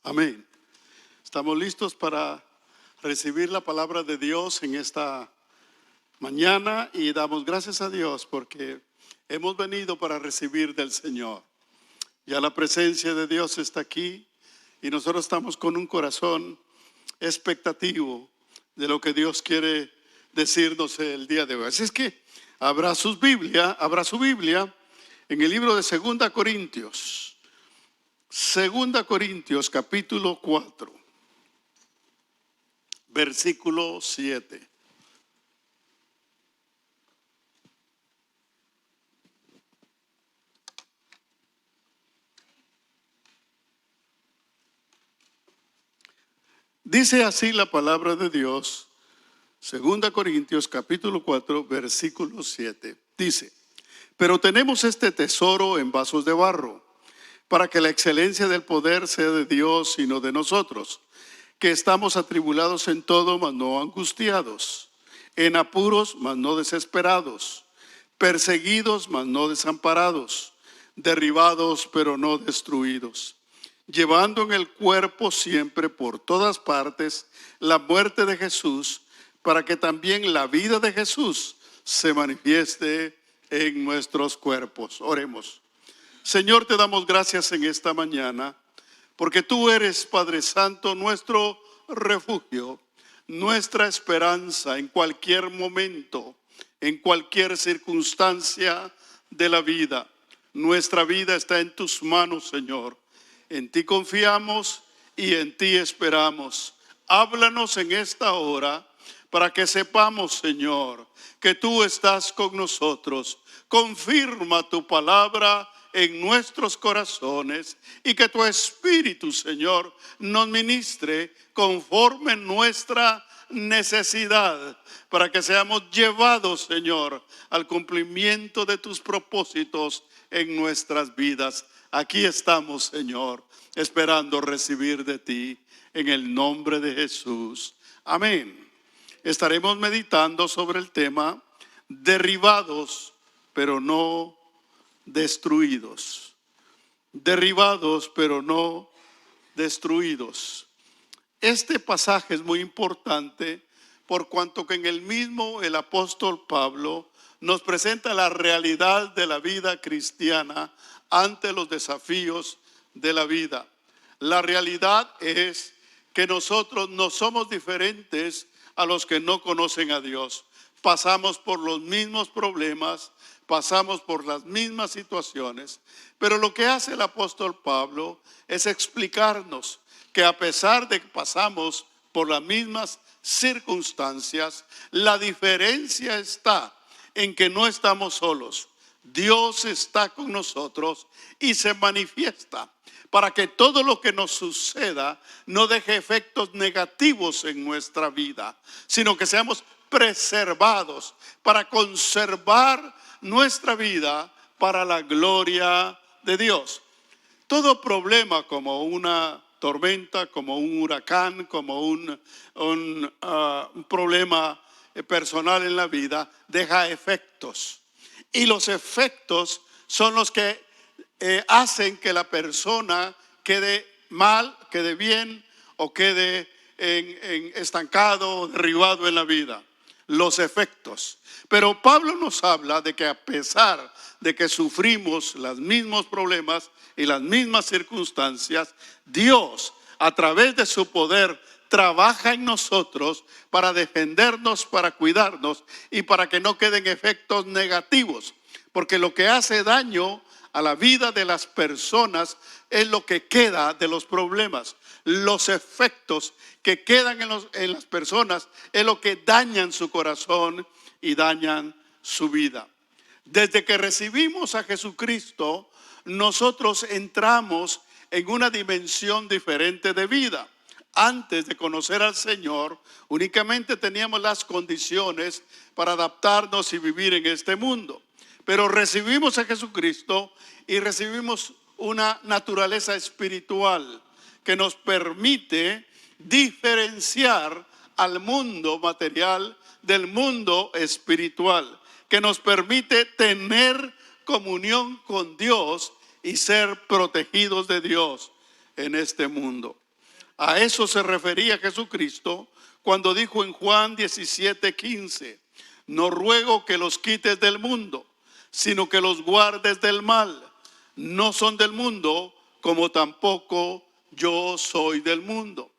Amén. Estamos listos para recibir la palabra de Dios en esta mañana y damos gracias a Dios porque hemos venido para recibir del Señor. Ya la presencia de Dios está aquí y nosotros estamos con un corazón expectativo de lo que Dios quiere decirnos el día de hoy. Así es que abra su Biblia en el libro de 2 Corintios. 2 Corintios capítulo 4, versículo 7. Dice así la palabra de Dios, 2 Corintios capítulo 4, versículo 7. Dice: pero tenemos este tesoro en vasos de barro, para que la excelencia del poder sea de Dios y no de nosotros, que estamos atribulados en todo, mas no angustiados, en apuros, mas no desesperados, perseguidos, mas no desamparados, derribados, pero no destruidos, llevando en el cuerpo siempre por todas partes la muerte de Jesús, para que también la vida de Jesús se manifieste en nuestros cuerpos. Oremos. Señor, te damos gracias en esta mañana, porque tú eres, Padre Santo, nuestro refugio, nuestra esperanza en cualquier momento, en cualquier circunstancia de la vida. Nuestra vida está en tus manos, Señor. En ti confiamos y en ti esperamos. Háblanos en esta hora para que sepamos, Señor, que tú estás con nosotros. Confirma tu palabra en nuestros corazones y que tu Espíritu, Señor, nos ministre conforme nuestra necesidad, para que seamos llevados, Señor, al cumplimiento de tus propósitos en nuestras vidas. Aquí estamos, Señor, esperando recibir de ti en el nombre de Jesús. Amén. Estaremos meditando sobre el tema derribados, pero no destruidos. Derribados, pero no destruidos. Este pasaje es muy importante por cuanto que en el mismo el apóstol Pablo nos presenta la realidad de la vida cristiana ante los desafíos de la vida. La realidad es que nosotros no somos diferentes a los que no conocen a Dios. Pasamos por los mismos problemas, pasamos por las mismas situaciones, pero lo que hace el apóstol Pablo es explicarnos que a pesar de que pasamos por las mismas circunstancias, la diferencia está en que no estamos solos. Dios está con nosotros y se manifiesta para que todo lo que nos suceda no deje efectos negativos en nuestra vida, sino que seamos preservados para conservar nuestra vida para la gloria de Dios. Todo problema, como una tormenta, como un huracán, como un problema personal en la vida, deja efectos. Y los efectos son los que hacen que la persona quede mal, quede bien o quede estancado, derribado en la vida. Los efectos. Pero Pablo nos habla de que a pesar de que sufrimos los mismos problemas y las mismas circunstancias, Dios, a través de su poder, trabaja en nosotros para defendernos, para cuidarnos y para que no queden efectos negativos. Porque lo que hace daño a la vida de las personas es lo que queda de los problemas. Los efectos que quedan en las personas es lo que dañan su corazón y dañan su vida. Desde que recibimos a Jesucristo, nosotros entramos en una dimensión diferente de vida. Antes de conocer al Señor, únicamente teníamos las condiciones para adaptarnos y vivir en este mundo. Pero recibimos a Jesucristo y recibimos una naturaleza espiritual que nos permite diferenciar al mundo material del mundo espiritual, que nos permite tener comunión con Dios y ser protegidos de Dios en este mundo. A eso se refería Jesucristo cuando dijo en Juan 17:15, no ruego que los quites del mundo, sino que los guardes del mal. No son del mundo, como tampoco yo soy del mundo.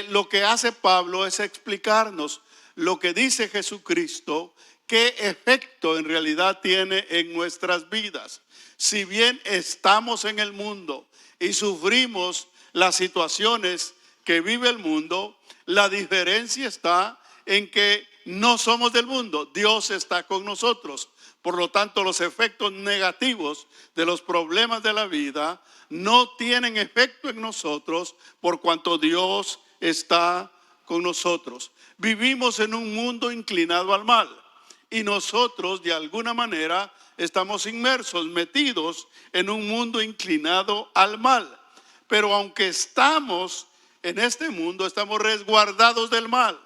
Lo que hace Pablo es explicarnos lo que dice Jesucristo, qué efecto en realidad tiene en nuestras vidas. Si bien estamos en el mundo y sufrimos las situaciones que vive el mundo, la diferencia está en que no somos del mundo, Dios está con nosotros. Por lo tanto, los efectos negativos de los problemas de la vida no tienen efecto en nosotros por cuanto Dios está con nosotros. Vivimos en un mundo inclinado al mal y nosotros de alguna manera estamos inmersos, metidos en un mundo inclinado al mal. Pero aunque estamos en este mundo, estamos resguardados del mal.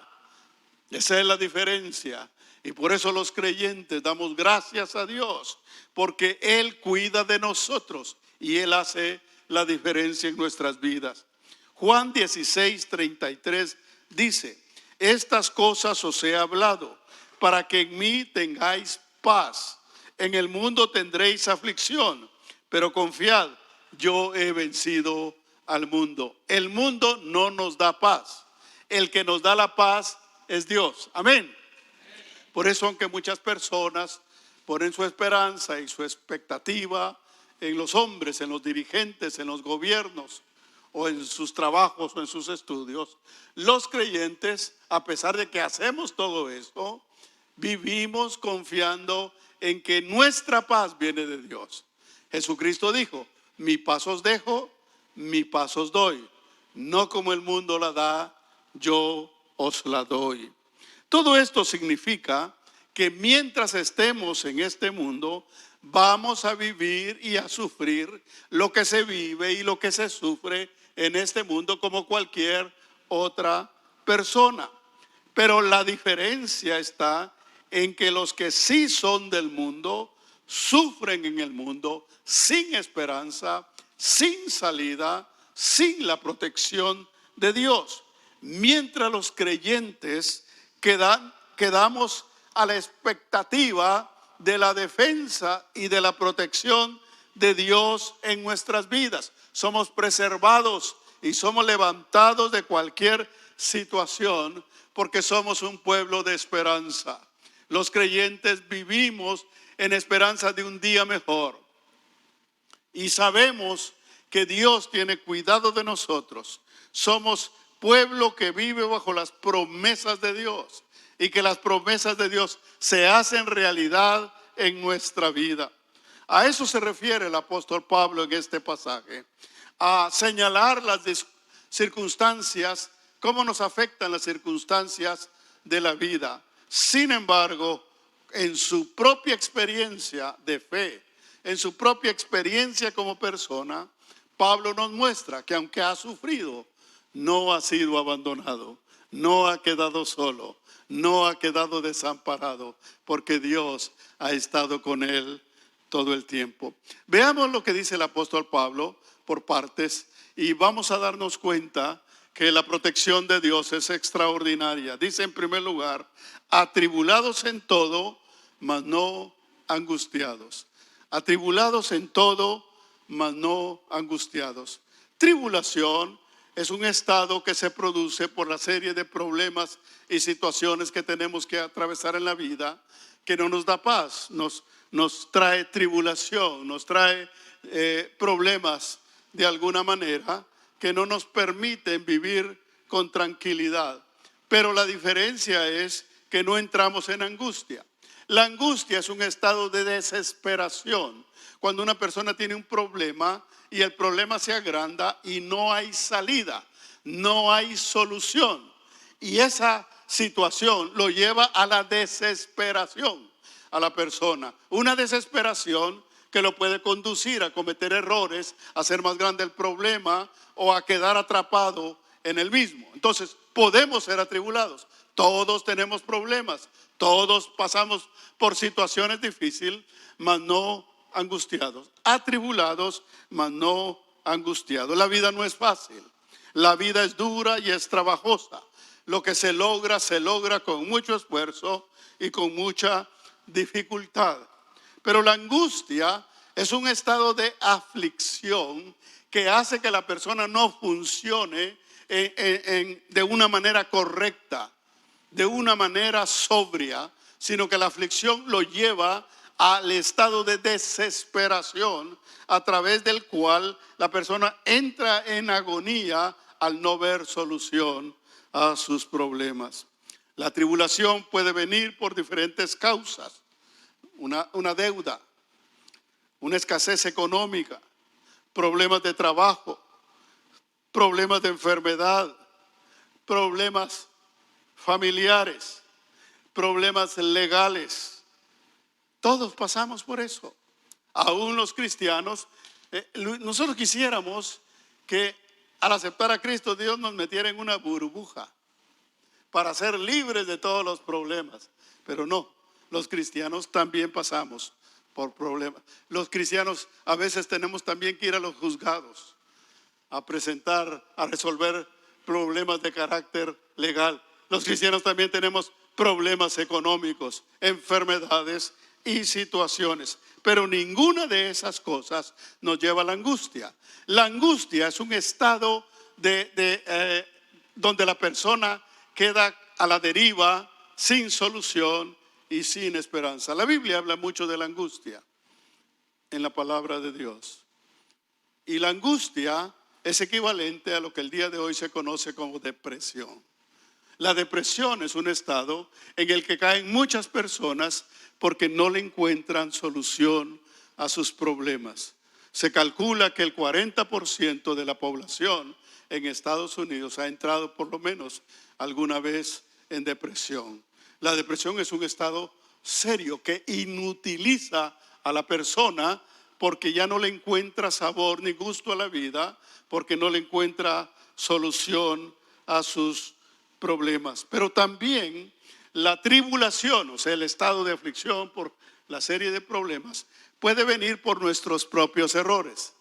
Esa es la diferencia. Y por eso los creyentes damos gracias a Dios, porque Él cuida de nosotros y Él hace la diferencia en nuestras vidas. Juan 16:33 dice, estas cosas os he hablado, para que en mí tengáis paz. En el mundo tendréis aflicción, pero confiad, yo he vencido al mundo. El mundo no nos da paz. El que nos da la paz es Dios. Amén. Por eso, aunque muchas personas ponen su esperanza y su expectativa en los hombres, en los dirigentes, en los gobiernos, o en sus trabajos o en sus estudios, los creyentes, a pesar de que hacemos todo esto, vivimos confiando en que nuestra paz viene de Dios. Jesucristo dijo, mi paz os dejo, mi paz os doy. No como el mundo la da, yo os la doy. Todo esto significa que mientras estemos en este mundo, vamos a vivir y a sufrir lo que se vive y lo que se sufre en este mundo como cualquier otra persona. Pero la diferencia está en que los que sí son del mundo, sufren en el mundo sin esperanza, sin salida, sin la protección de Dios. Mientras los creyentes quedamos a la expectativa de la defensa y de la protección de Dios en nuestras vidas. Somos preservados y somos levantados de cualquier situación porque somos un pueblo de esperanza. Los creyentes vivimos en esperanza de un día mejor y sabemos que Dios tiene cuidado de nosotros. Somos pueblo que vive bajo las promesas de Dios y que las promesas de Dios se hacen realidad en nuestra vida. A eso se refiere el apóstol Pablo en este pasaje, a señalar las circunstancias, cómo nos afectan las circunstancias de la vida. Sin embargo, en su propia experiencia de fe, en su propia experiencia como persona, Pablo nos muestra que aunque ha sufrido, no ha sido abandonado, no ha quedado solo, no ha quedado desamparado, porque Dios ha estado con él todo el tiempo. Veamos lo que dice el apóstol Pablo por partes y vamos a darnos cuenta que la protección de Dios es extraordinaria. Dice en primer lugar, atribulados en todo, mas no angustiados. Atribulados en todo, mas no angustiados. Tribulación es un estado que se produce por la serie de problemas y situaciones que tenemos que atravesar en la vida, que no nos da paz, nos trae tribulación, nos trae problemas de alguna manera que no nos permiten vivir con tranquilidad. Pero la diferencia es que no entramos en angustia. La angustia es un estado de desesperación. Cuando una persona tiene un problema y el problema se agranda y no hay salida, no hay solución. Y esa situación lo lleva a la desesperación a la persona. Una desesperación que lo puede conducir a cometer errores, a hacer más grande el problema o a quedar atrapado en el mismo. Entonces, podemos ser atribulados. Todos tenemos problemas. Todos pasamos por situaciones difíciles, mas no angustiados. Atribulados, mas no angustiados. La vida no es fácil. La vida es dura y es trabajosa. Lo que se logra con mucho esfuerzo y con mucha dificultad. Pero la angustia es un estado de aflicción que hace que la persona no funcione de una manera correcta, de una manera sobria, sino que la aflicción lo lleva al estado de desesperación, a través del cual la persona entra en agonía al no ver solución a sus problemas. La tribulación puede venir por diferentes causas: una deuda, una escasez económica, problemas de trabajo, problemas de enfermedad, problemas familiares, problemas legales. Todos pasamos por eso. Aún los cristianos, nosotros quisiéramos que al aceptar a Cristo Dios nos metiera en una burbuja para ser libres de todos los problemas. Pero no, los cristianos también pasamos por problemas. Los cristianos a veces tenemos también que ir a los juzgados a presentar, a resolver problemas de carácter legal. Los cristianos también tenemos problemas económicos, enfermedades y situaciones. Pero ninguna de esas cosas nos lleva a la angustia. La angustia es un estado donde la persona queda a la deriva, sin solución y sin esperanza. La Biblia habla mucho de la angustia en la palabra de Dios. Y la angustia es equivalente a lo que el día de hoy se conoce como depresión. La depresión es un estado en el que caen muchas personas porque no le encuentran solución a sus problemas. Se calcula que el 40% de la población en Estados Unidos ha entrado por lo menos alguna vez en depresión. La depresión es un estado serio que inutiliza a la persona porque ya no le encuentra sabor ni gusto a la vida, porque no le encuentra solución a sus problemas. Pero también la tribulación, o sea, el estado de aflicción por la serie de problemas, puede venir por nuestros propios errores,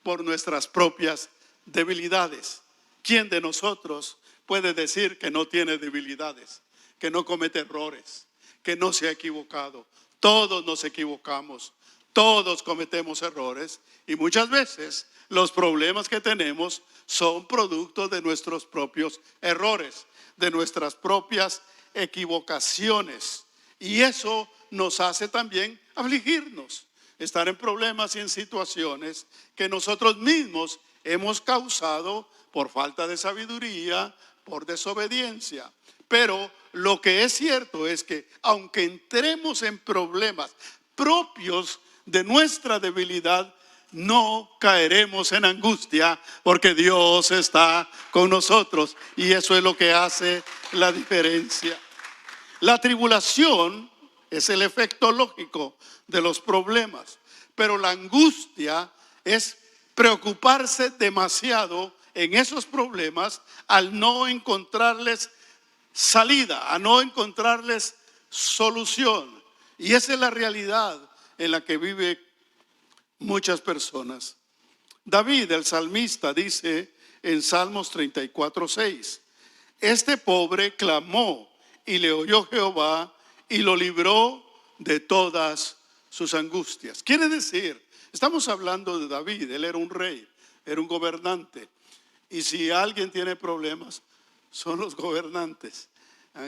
por nuestras propias debilidades. ¿Quién de nosotros puede decir que no tiene debilidades, que no comete errores, que no se ha equivocado? Todos nos equivocamos, todos cometemos errores y muchas veces los problemas que tenemos son producto de nuestros propios errores, de nuestras propias equivocaciones. Y eso nos hace también afligirnos, estar en problemas y en situaciones que nosotros mismos hemos causado por falta de sabiduría, por desobediencia. Pero lo que es cierto es que aunque entremos en problemas propios de nuestra debilidad, no caeremos en angustia porque Dios está con nosotros, y eso es lo que hace la diferencia. La tribulación es el efecto lógico de los problemas, pero la angustia es preocuparse demasiado en esos problemas al no encontrarles salida, a no encontrarles solución. Y esa es la realidad en la que vive muchas personas. David, el salmista, dice en Salmos 34:6: este pobre clamó y le oyó Jehová y lo libró de todas sus angustias. Quiere decir, estamos hablando de David. Él era un rey, era un gobernante. Y si alguien tiene problemas, son los gobernantes.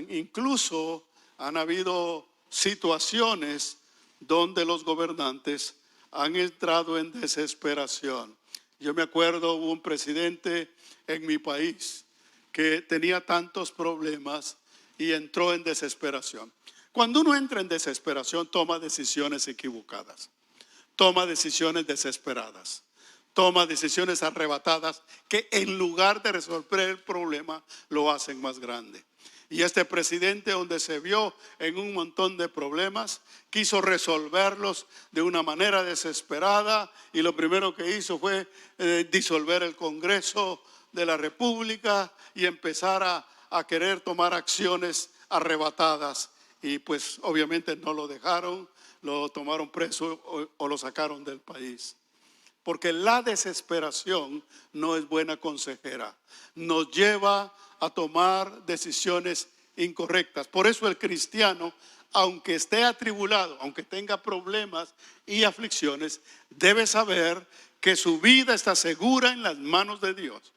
Incluso han habido situaciones donde los gobernantes han entrado en desesperación. Yo me acuerdo, hubo un presidente en mi país que tenía tantos problemas y entró en desesperación. Cuando uno entra en desesperación, toma decisiones equivocadas, toma decisiones desesperadas, toma decisiones arrebatadas que en lugar de resolver el problema lo hacen más grande. Y este presidente, donde se vio en un montón de problemas, quiso resolverlos de una manera desesperada, y lo primero que hizo fue disolver el Congreso de la República y empezar a querer tomar acciones arrebatadas. Y pues obviamente no lo dejaron, lo tomaron preso o lo sacaron del país. Porque la desesperación no es buena consejera. Nos lleva a tomar decisiones incorrectas. Por eso el cristiano, aunque esté atribulado, aunque tenga problemas y aflicciones, debe saber que su vida está segura en las manos de Dios.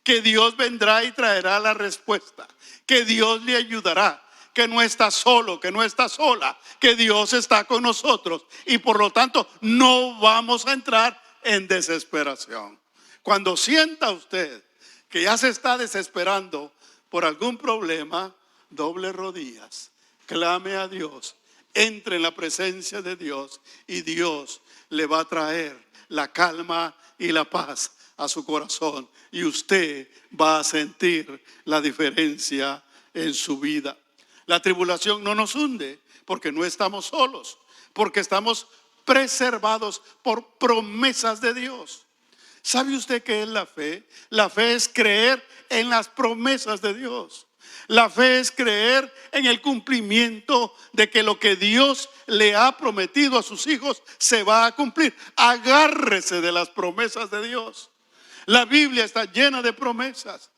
Que Dios vendrá y traerá la respuesta. Que Dios le ayudará. Que no está solo, que no está sola. Que Dios está con nosotros. Y por lo tanto no vamos a entrar en desesperación. Cuando sienta usted que ya se está desesperando por algún problema, doble rodillas, clame a Dios, entre en la presencia de Dios y Dios le va a traer la calma y la paz a su corazón y usted va a sentir la diferencia en su vida. La tribulación no nos hunde porque no estamos solos, porque estamos preservados por promesas de Dios. ¿Sabe usted qué es la fe? La fe es creer en las promesas de Dios. La fe es creer en el cumplimiento de que lo que Dios le ha prometido a sus hijos se va a cumplir. Agárrese de las promesas de Dios. La Biblia está llena de promesas.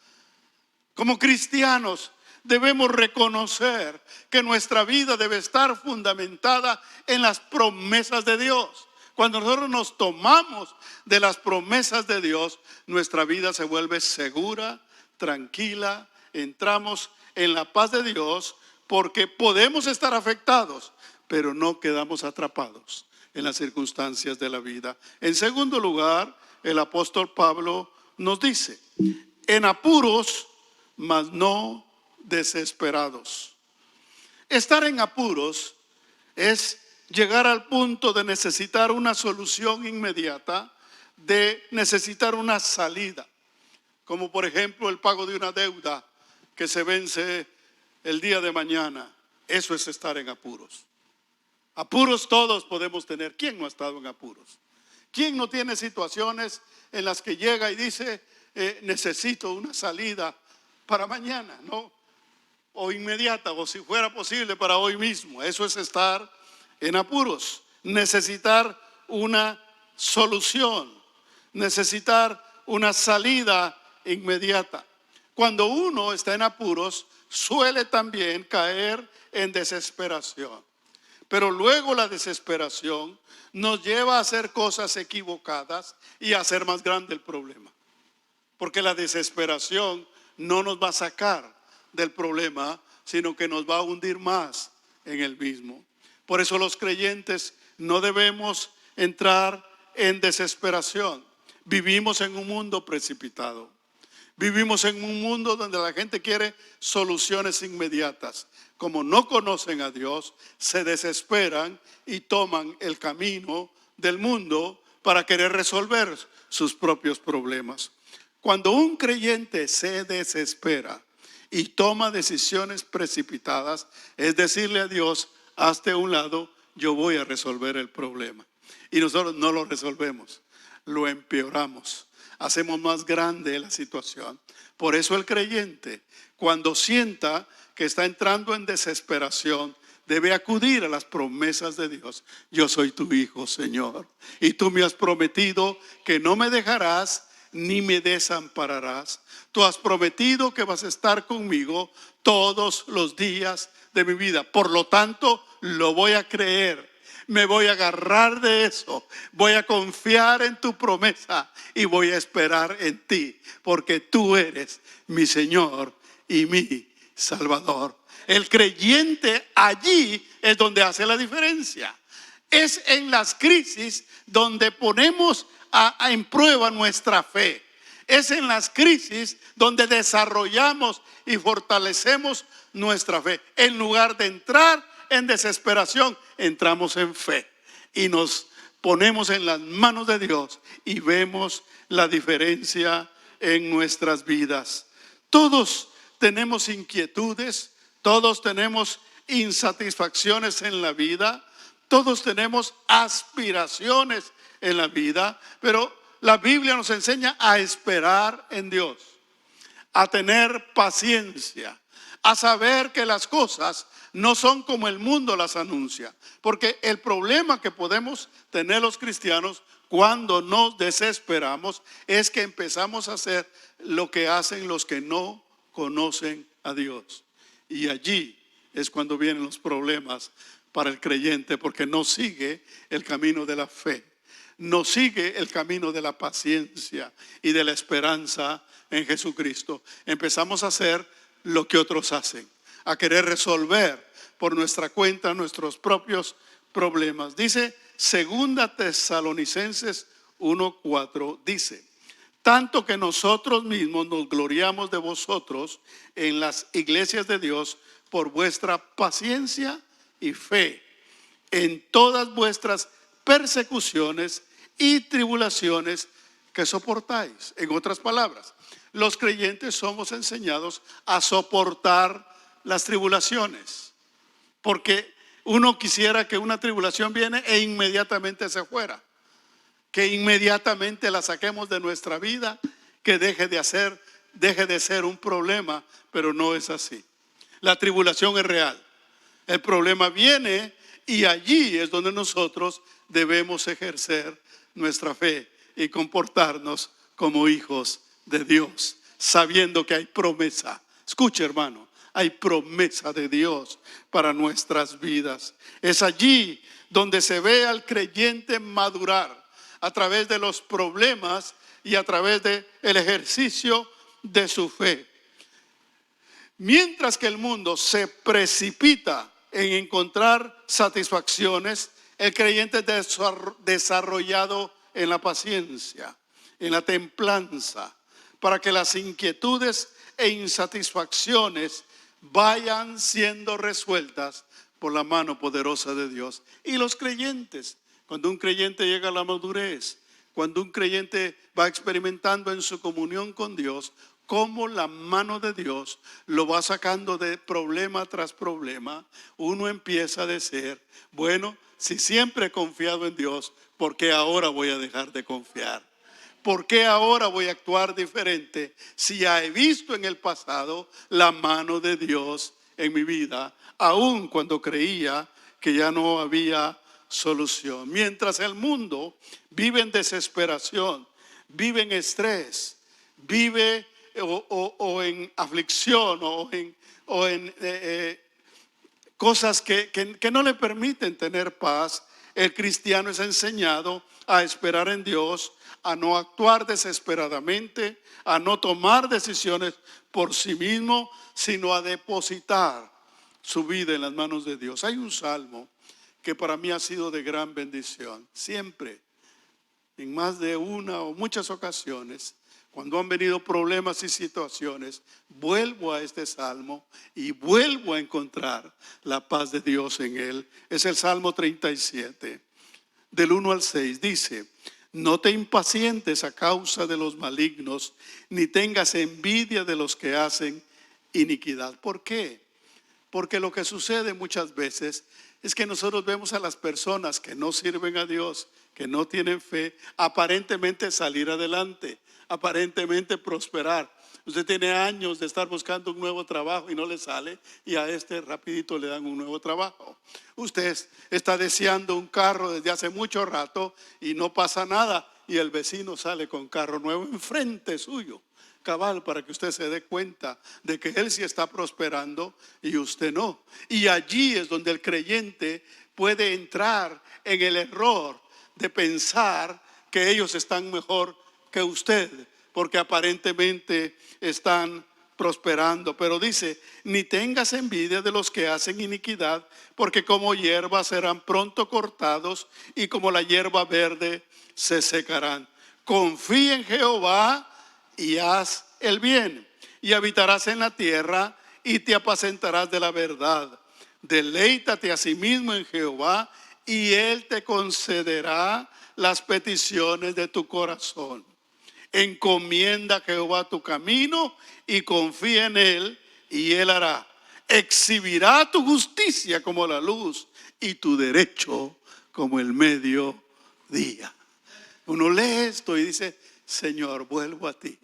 Como cristianos debemos reconocer que nuestra vida debe estar fundamentada en las promesas de Dios. Cuando nosotros nos tomamos de las promesas de Dios, nuestra vida se vuelve segura, tranquila, entramos en la paz de Dios porque podemos estar afectados, pero no quedamos atrapados en las circunstancias de la vida. En segundo lugar, el apóstol Pablo nos dice, en apuros, mas no desesperados. Estar en apuros es llegar al punto de necesitar una solución inmediata, de necesitar una salida, como por ejemplo el pago de una deuda que se vence el día de mañana. Eso es estar en apuros. Apuros todos podemos tener. ¿Quién no ha estado en apuros? ¿Quién no tiene situaciones en las que llega y dice, necesito una salida para mañana, ¿no? O inmediata, o si fuera posible para hoy mismo? Eso es estar en apuros, necesitar una solución, necesitar una salida inmediata. Cuando uno está en apuros, suele también caer en desesperación. Pero luego la desesperación nos lleva a hacer cosas equivocadas y a hacer más grande el problema. Porque la desesperación no nos va a sacar del problema, sino que nos va a hundir más en el mismo. Por eso los creyentes no debemos entrar en desesperación. Vivimos en un mundo precipitado. Vivimos en un mundo donde la gente quiere soluciones inmediatas. Como no conocen a Dios, se desesperan y toman el camino del mundo para querer resolver sus propios problemas. Cuando un creyente se desespera y toma decisiones precipitadas, es decirle a Dios, hazte a un lado, yo voy a resolver el problema. Y nosotros no lo resolvemos, lo empeoramos, hacemos más grande la situación. Por eso el creyente, cuando sienta que está entrando en desesperación, debe acudir a las promesas de Dios. Yo soy tu hijo, Señor, y tú me has prometido que no me dejarás ni me desampararás. Tú has prometido que vas a estar conmigo todos los días de mi vida. Por lo tanto, lo voy a creer. Me voy a agarrar de eso. Voy a confiar en tu promesa y voy a esperar en ti, porque tú eres mi Señor y mi Salvador. El creyente allí es donde hace la diferencia. Es en las crisis donde ponemos en prueba nuestra fe. Es en las crisis donde desarrollamos y fortalecemos nuestra fe. En lugar de entrar en desesperación, entramos en fe y nos ponemos en las manos de Dios y vemos la diferencia en nuestras vidas. Todos tenemos inquietudes, todos tenemos insatisfacciones en la vida, todos tenemos aspiraciones en la vida, pero la Biblia nos enseña a esperar en Dios, a tener paciencia, a saber que las cosas no son como el mundo las anuncia. Porque el problema que podemos tener los cristianos cuando nos desesperamos, es que empezamos a hacer lo que hacen los que no conocen a Dios. Y allí es cuando vienen los problemas para el creyente, porque no sigue el camino de la fe, no sigue el camino de la paciencia y de la esperanza en Jesucristo. Empezamos a hacer lo que otros hacen, a querer resolver por nuestra cuenta nuestros propios problemas. Dice Segunda Tesalonicenses 1:4, dice: tanto que nosotros mismos nos gloriamos de vosotros en las iglesias de Dios por vuestra paciencia y fe en todas vuestras persecuciones y tribulaciones que soportáis. En otras palabras, los creyentes somos enseñados a soportar las tribulaciones, porque uno quisiera que una tribulación viene e inmediatamente se fuera, que inmediatamente la saquemos de nuestra vida, que deje de ser un problema, pero no es así. La tribulación es real. El problema viene y allí es donde nosotros debemos ejercer nuestra fe y comportarnos como hijos de Dios, sabiendo que hay promesa. Escuche, hermano, hay promesa de Dios para nuestras vidas. Es allí donde se ve al creyente madurar a través de los problemas y a través del ejercicio de su fe. Mientras que el mundo se precipita en encontrar satisfacciones, el creyente es desarrollado en la paciencia, en la templanza, para que las inquietudes e insatisfacciones vayan siendo resueltas por la mano poderosa de Dios. Y los creyentes, cuando un creyente llega a la madurez, cuando un creyente va experimentando en su comunión con Dios, cómo la mano de Dios lo va sacando de problema tras problema, uno empieza a decir: bueno, si siempre he confiado en Dios, ¿por qué ahora voy a dejar de confiar? ¿Por qué ahora voy a actuar diferente si ya he visto en el pasado la mano de Dios en mi vida, aun cuando creía que ya no había solución? Mientras el mundo vive en desesperación, vive en estrés, vive o en aflicción o en cosas que no le permiten tener paz, el cristiano es enseñado a esperar en Dios, a no actuar desesperadamente, a no tomar decisiones por sí mismo, sino a depositar su vida en las manos de Dios. Hay un salmo que para mí ha sido de gran bendición. Siempre, en más de una o muchas ocasiones, cuando han venido problemas y situaciones, vuelvo a este salmo y vuelvo a encontrar la paz de Dios en él. Es el Salmo 37, del 1 al 6. Dice: no te impacientes a causa de los malignos, ni tengas envidia de los que hacen iniquidad. ¿Por qué? Porque lo que sucede muchas veces es que nosotros vemos a las personas que no sirven a Dios, que no tienen fe, aparentemente salir adelante, aparentemente prosperar. Usted tiene años de estar buscando un nuevo trabajo y no le sale, y a este rapidito le dan un nuevo trabajo. Usted está deseando un carro desde hace mucho rato y no pasa nada, y el vecino sale con carro nuevo enfrente suyo. Cabal, para que usted se dé cuenta de que él sí está prosperando y usted no. Y allí es donde el creyente puede entrar en el error de pensar que ellos están mejor que usted, porque aparentemente están prosperando. Pero dice: ni tengas envidia de los que hacen iniquidad, porque como hierba serán pronto cortados, y como la hierba verde se secarán. Confía en Jehová y haz el bien, y habitarás en la tierra, y te apacentarás de la verdad. Deleítate asimismo en Jehová, y Él te concederá las peticiones de tu corazón. Encomienda a Jehová tu camino y confía en Él, y Él hará. Exhibirá tu justicia como la luz y tu derecho como el mediodía. Uno lee esto y dice: Señor, vuelvo a ti,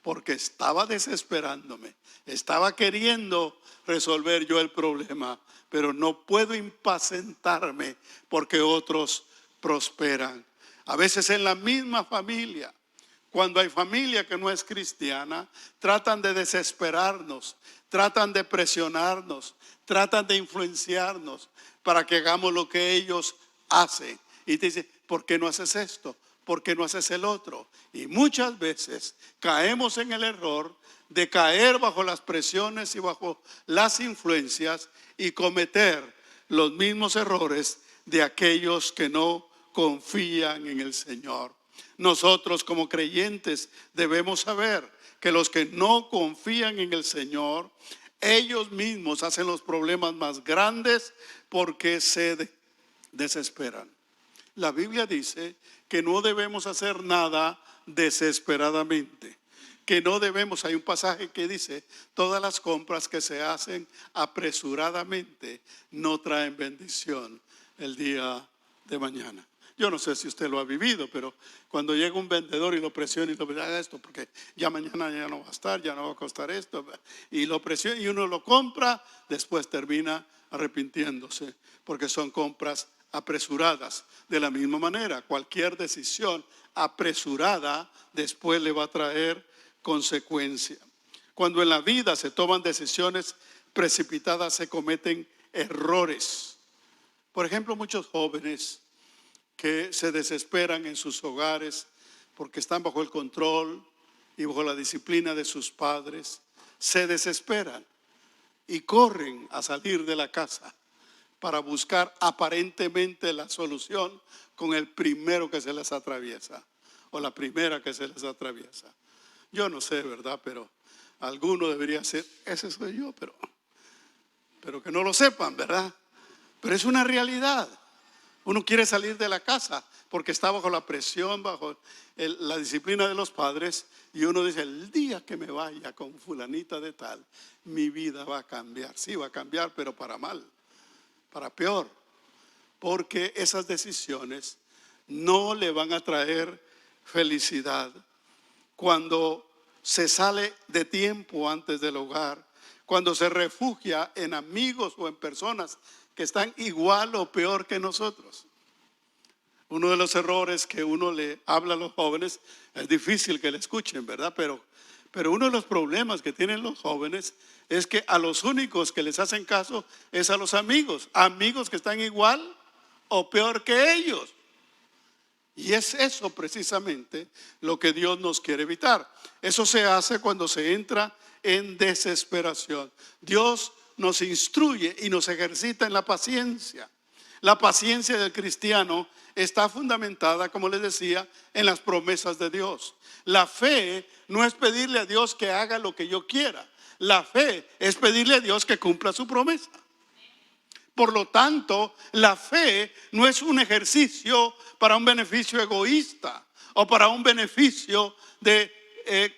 porque estaba desesperándome, estaba queriendo resolver yo el problema, pero no puedo impacientarme porque otros prosperan. A veces en la misma familia, cuando hay familia que no es cristiana, tratan de desesperarnos, tratan de presionarnos, tratan de influenciarnos para que hagamos lo que ellos hacen. Y te dicen, ¿por qué no haces esto? ¿Por qué no haces el otro? Y muchas veces caemos en el error de caer bajo las presiones y bajo las influencias y cometer los mismos errores de aquellos que no confían en el Señor. Nosotros como creyentes debemos saber que los que no confían en el Señor, ellos mismos hacen los problemas más grandes porque se desesperan. La Biblia dice que no debemos hacer nada desesperadamente, que no debemos, hay un pasaje que dice, todas las compras que se hacen apresuradamente no traen bendición el día de mañana. Yo no sé si usted lo ha vivido, pero cuando llega un vendedor y lo presiona y lo dice, haga esto porque ya mañana ya no va a estar, ya no va a costar esto, y lo presiona y uno lo compra, después termina arrepintiéndose porque son compras apresuradas. De la misma manera, cualquier decisión apresurada después le va a traer consecuencia. Cuando en la vida se toman decisiones precipitadas, se cometen errores. Por ejemplo, muchos jóvenes que se desesperan en sus hogares porque están bajo el control y bajo la disciplina de sus padres, se desesperan y corren a salir de la casa para buscar aparentemente la solución con el primero que se les atraviesa o la primera que se les atraviesa. Yo no sé, ¿verdad? Pero alguno debería ser, ese soy yo, pero que no lo sepan, ¿verdad? Pero es una realidad. Uno quiere salir de la casa porque está bajo la presión, bajo la disciplina de los padres, y uno dice, el día que me vaya con fulanita de tal, mi vida va a cambiar. Sí, va a cambiar, pero para mal, para peor, porque esas decisiones no le van a traer felicidad. Cuando se sale de tiempo antes del hogar, cuando se refugia en amigos o en personas que están igual o peor que nosotros. Uno de los errores que uno le habla a los jóvenes, es difícil que le escuchen, ¿verdad? Pero uno de los problemas que tienen los jóvenes es que a los únicos que les hacen caso es a los amigos que están igual o peor que ellos. Y es eso precisamente lo que Dios nos quiere evitar. Eso se hace cuando se entra en desesperación. Dios nos instruye y nos ejercita en la paciencia. La paciencia del cristiano está fundamentada, como les decía, en las promesas de Dios. La fe no es pedirle a Dios que haga lo que yo quiera. La fe es pedirle a Dios que cumpla su promesa. Por lo tanto, la fe no es un ejercicio para un beneficio egoísta o para un beneficio de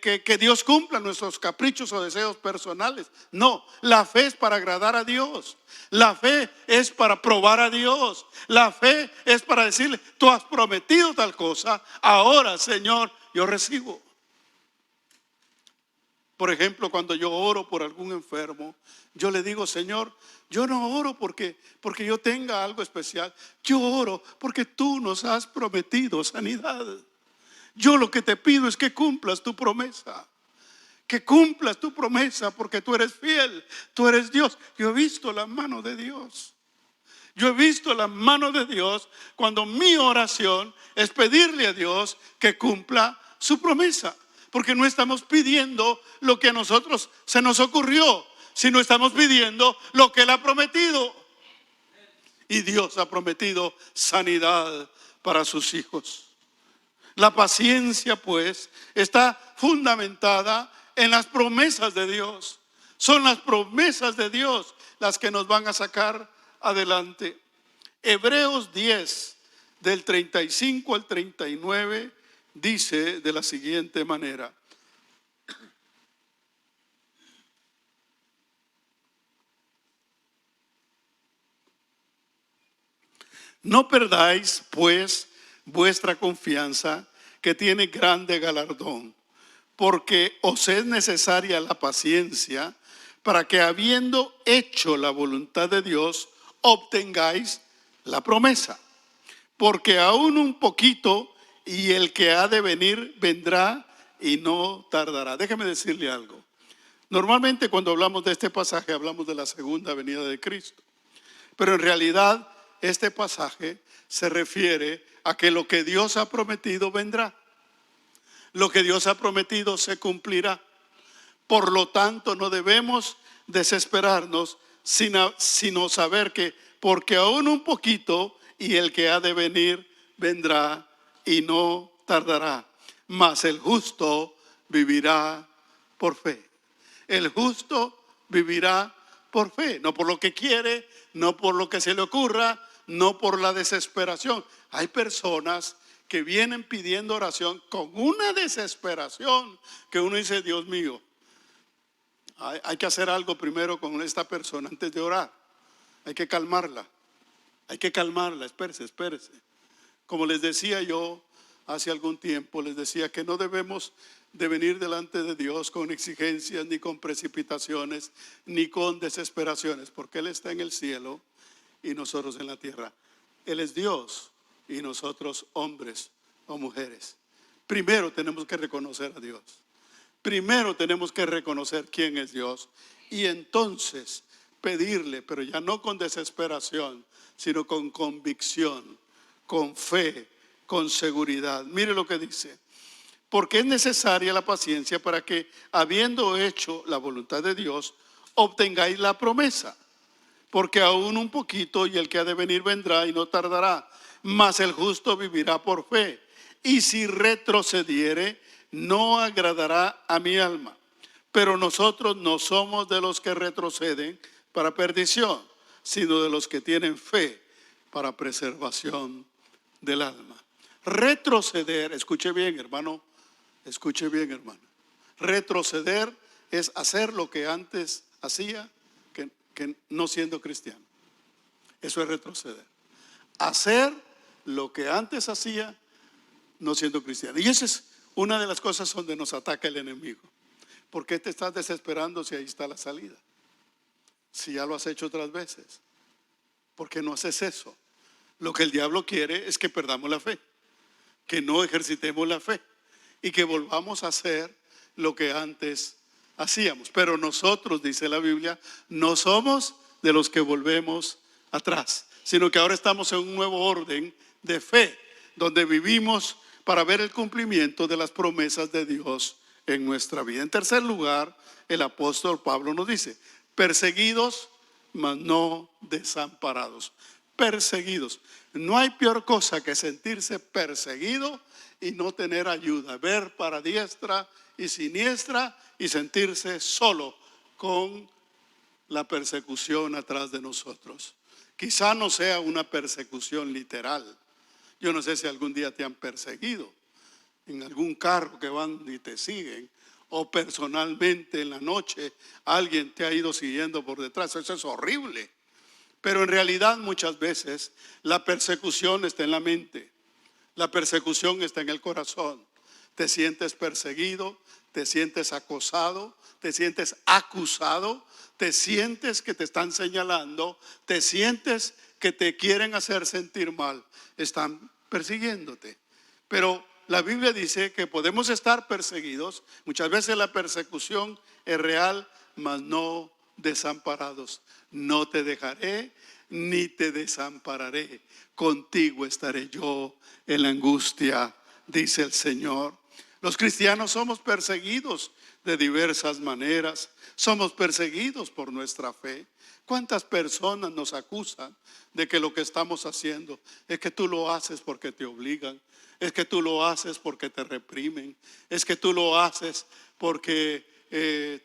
que Dios cumpla nuestros caprichos o deseos personales. No, la fe es para agradar a Dios. La fe es para probar a Dios. La fe es para decirle, tú has prometido tal cosa, ahora, Señor, yo recibo. Por ejemplo, cuando yo oro por algún enfermo, yo le digo, Señor, yo no oro porque yo tenga algo especial. Yo oro porque tú nos has prometido sanidad. Yo lo que te pido es que cumplas tu promesa. Que cumplas tu promesa porque tú eres fiel, tú eres Dios. Yo he visto la mano de Dios. Yo he visto la mano de Dios cuando mi oración es pedirle a Dios que cumpla su promesa. Porque no estamos pidiendo lo que a nosotros se nos ocurrió, sino estamos pidiendo lo que Él ha prometido. Y Dios ha prometido sanidad para sus hijos. La paciencia, pues, está fundamentada en las promesas de Dios. Son las promesas de Dios las que nos van a sacar adelante. Hebreos 10, del 35 al 39, dice de la siguiente manera. No perdáis, pues, vuestra confianza, que tiene grande galardón, porque os es necesaria la paciencia para que, habiendo hecho la voluntad de Dios, obtengáis la promesa. Porque aún un poquito y el que ha de venir vendrá y no tardará. Déjeme decirle algo. Normalmente cuando hablamos de este pasaje hablamos de la segunda venida de Cristo. Pero en realidad este pasaje se refiere a que lo que Dios ha prometido vendrá. Lo que Dios ha prometido se cumplirá. Por lo tanto, no debemos desesperarnos, sino saber que porque aún un poquito y el que ha de venir vendrá y no tardará. Mas el justo vivirá por fe. El justo vivirá por fe, no por lo que quiere, no por lo que se le ocurra, no por la desesperación. Hay personas que vienen pidiendo oración con una desesperación que uno dice, Dios mío, hay que hacer algo primero con esta persona antes de orar. Hay que calmarla, espérese. Como les decía yo hace algún tiempo, les decía que no debemos de venir delante de Dios con exigencias, ni con precipitaciones, ni con desesperaciones, porque Él está en el cielo y nosotros en la tierra. Él es Dios y nosotros hombres o mujeres. Primero tenemos que reconocer a Dios. Primero tenemos que reconocer quién es Dios y entonces pedirle, pero ya no con desesperación, sino con convicción, con fe, con seguridad. Mire lo que dice. Porque es necesaria la paciencia para que, habiendo hecho la voluntad de Dios, obtengáis la promesa. Porque aún un poquito y el que ha de venir vendrá y no tardará, mas el justo vivirá por fe. Y si retrocediere, no agradará a mi alma. Pero nosotros no somos de los que retroceden para perdición, sino de los que tienen fe para preservación del alma. Retroceder, escuche bien hermano, retroceder es hacer lo que antes hacía que no siendo cristiano. Eso es retroceder. Hacer lo que antes hacía no siendo cristiano. Y esa es una de las cosas donde nos ataca el enemigo. ¿Por qué te estás desesperando si ahí está la salida? Si ya lo has hecho otras veces. ¿Por qué no haces eso? Lo que el diablo quiere es que perdamos la fe, que no ejercitemos la fe y que volvamos a hacer lo que antes hacíamos. Pero nosotros, dice la Biblia, no somos de los que volvemos atrás, sino que ahora estamos en un nuevo orden de fe, donde vivimos para ver el cumplimiento de las promesas de Dios en nuestra vida. En tercer lugar, el apóstol Pablo nos dice, perseguidos, mas no desamparados. Perseguidos. No hay peor cosa que sentirse perseguido y no tener ayuda, ver para diestra y siniestra y sentirse solo con la persecución atrás de nosotros. Quizá no sea una persecución literal. Yo no sé si algún día te han perseguido en algún carro que van y te siguen, o personalmente en la noche alguien te ha ido siguiendo por detrás. Eso es horrible. Pero en realidad muchas veces la persecución está en la mente. La persecución está en el corazón. Te sientes perseguido, te sientes acosado, te sientes acusado, te sientes que te están señalando, te sientes que te quieren hacer sentir mal. Están persiguiéndote. Pero la Biblia dice que podemos estar perseguidos. Muchas veces la persecución es real, mas no desamparados. No te dejaré ni te desampararé. Contigo estaré yo en la angustia, dice el Señor. Los cristianos somos perseguidos de diversas maneras. Somos perseguidos por nuestra fe. ¿Cuántas personas nos acusan de que lo que estamos haciendo es que tú lo haces porque te obligan? Es que tú lo haces porque te reprimen. Es que tú lo haces porque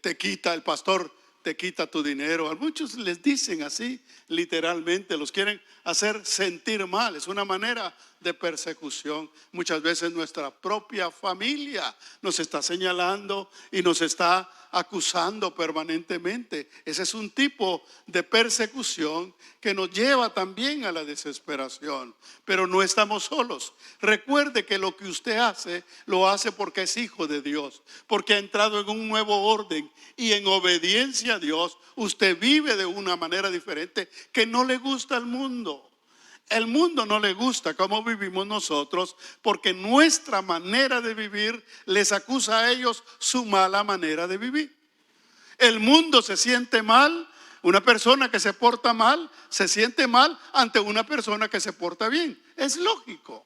te quita el pastor, te quita tu dinero. A muchos les dicen así, literalmente, los quieren hacer sentir mal. Es una manera de persecución. Muchas veces nuestra propia familia nos está señalando y nos está acusando permanentemente. Ese es un tipo de persecución que nos lleva también a la desesperación. Pero no estamos solos. Recuerde que lo que usted hace, lo hace porque es hijo de Dios, porque ha entrado en un nuevo orden y en obediencia a Dios, usted vive de una manera diferente que no le gusta al mundo. El mundo no le gusta cómo vivimos nosotros, porque nuestra manera de vivir les acusa a ellos su mala manera de vivir. El mundo se siente mal, una persona que se porta mal se siente mal ante una persona que se porta bien. Es lógico.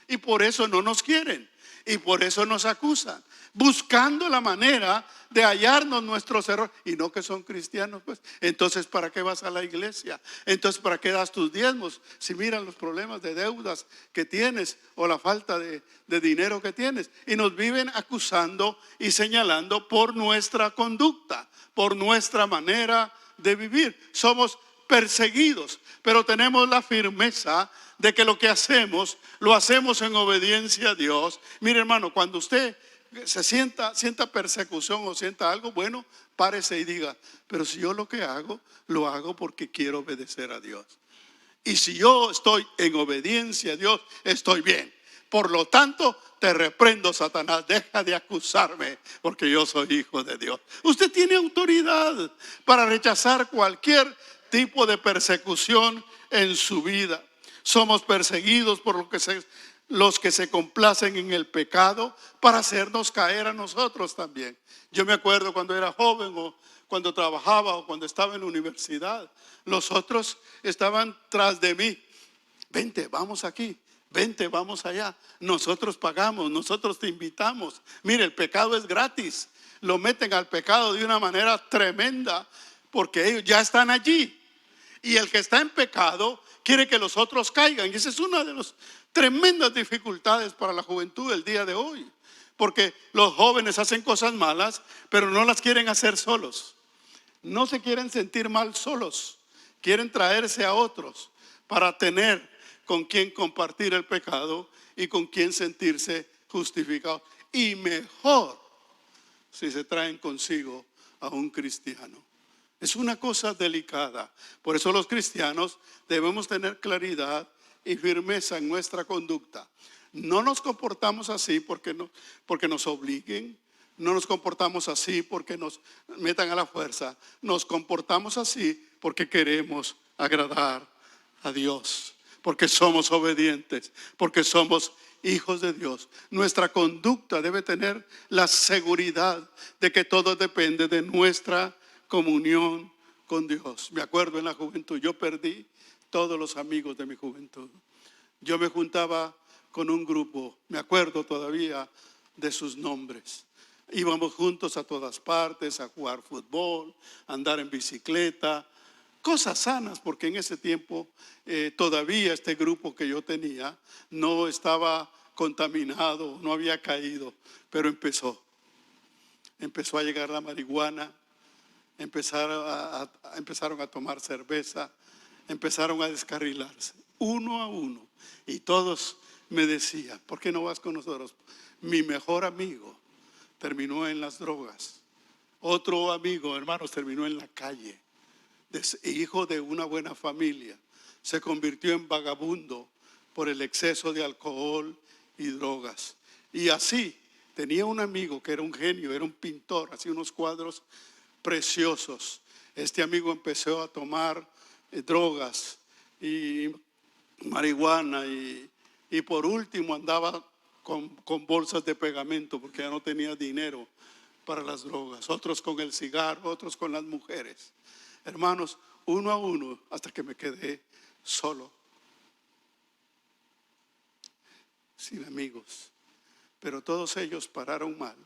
Y por eso no nos quieren. Y por eso nos acusan, buscando la manera de hallarnos nuestros errores. Y no que son cristianos, pues. Entonces, ¿para qué vas a la iglesia? Entonces, ¿para qué das tus diezmos? Si miran los problemas de deudas que tienes o la falta de dinero que tienes. Y nos viven acusando y señalando por nuestra conducta, por nuestra manera de vivir. Somos perseguidos, pero tenemos la firmeza de que lo que hacemos, lo hacemos en obediencia a Dios. Mire, hermano, cuando usted se sienta persecución o sienta algo, bueno, párese y diga, pero si yo lo que hago, lo hago porque quiero obedecer a Dios. Y si yo estoy en obediencia a Dios, estoy bien. Por lo tanto, te reprendo, Satanás, deja de acusarme, porque yo soy hijo de Dios. Usted tiene autoridad para rechazar cualquier tipo de persecución en su vida. Somos perseguidos por los que se complacen en el pecado para hacernos caer a nosotros también. Yo me acuerdo cuando era joven o cuando trabajaba o cuando estaba en la universidad, los otros estaban tras de mí. Vente, vamos aquí. Vente, vamos allá. Nosotros pagamos, nosotros te invitamos. Mire, el pecado es gratis. Lo meten al pecado de una manera tremenda porque ellos ya están allí. Y el que está en pecado quiere que los otros caigan. Y esa es una de las tremendas dificultades para la juventud del día de hoy. Porque los jóvenes hacen cosas malas, pero no las quieren hacer solos. No se quieren sentir mal solos. Quieren traerse a otros para tener con quien compartir el pecado y con quien sentirse justificado. Y mejor si se traen consigo a un cristiano. Es una cosa delicada. Por eso los cristianos debemos tener claridad y firmeza en nuestra conducta. No nos comportamos así porque nos obliguen. No nos comportamos así porque nos metan a la fuerza. Nos comportamos así porque queremos agradar a Dios. Porque somos obedientes. Porque somos hijos de Dios. Nuestra conducta debe tener la seguridad de que todo depende de nuestra comunión con Dios. Me acuerdo en la juventud, yo perdí todos los amigos de mi juventud. Yo me juntaba con un grupo, me acuerdo todavía de sus nombres. Íbamos juntos a todas partes, a jugar fútbol, a andar en bicicleta, cosas sanas, porque en ese tiempo todavía este grupo que yo tenía no estaba contaminado, no había caído, pero empezó a llegar la marihuana. Empezaron a tomar cerveza, empezaron a descarrilarse, uno a uno. Y todos me decían, ¿por qué no vas con nosotros? Mi mejor amigo terminó en las drogas. Otro amigo, hermanos, terminó en la calle. Hijo de una buena familia. Se convirtió en vagabundo por el exceso de alcohol y drogas. Y así, tenía un amigo que era un genio, era un pintor, hacía unos cuadros preciosos. Este amigo empezó a tomar drogas y marihuana y por último andaba con bolsas de pegamento porque ya no tenía dinero para las drogas. Otros con el cigarro, otros con las mujeres. Hermanos, uno a uno hasta que me quedé solo, sin amigos. Pero todos ellos pararon mal,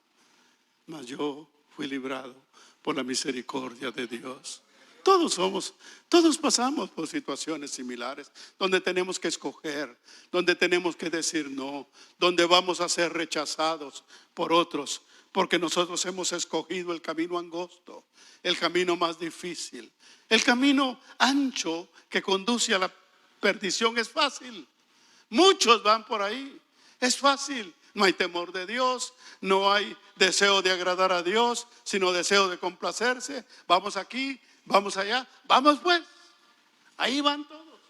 mas yo fui librado por la misericordia de Dios. Todos pasamos por situaciones similares, donde tenemos que escoger, donde tenemos que decir no, donde vamos a ser rechazados por otros, porque nosotros hemos escogido el camino angosto, el camino más difícil. El camino ancho que conduce a la perdición es fácil. Muchos van por ahí, es fácil. No hay temor de Dios, no hay deseo de agradar a Dios, sino deseo de complacerse. Vamos aquí, vamos allá, vamos pues. Ahí van todos.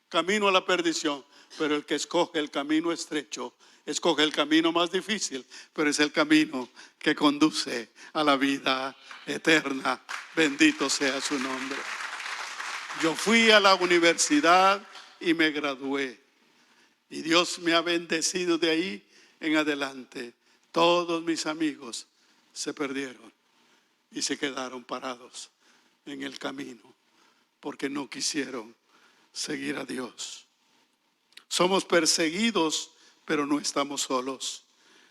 Camino a la perdición. Pero el que escoge el camino estrecho, escoge el camino más difícil, pero es el camino que conduce a la vida eterna. Bendito sea su nombre. Yo fui a la universidad y me gradué. Y Dios me ha bendecido de ahí en adelante. Todos mis amigos se perdieron y se quedaron parados en el camino porque no quisieron seguir a Dios. Somos perseguidos, pero no estamos solos.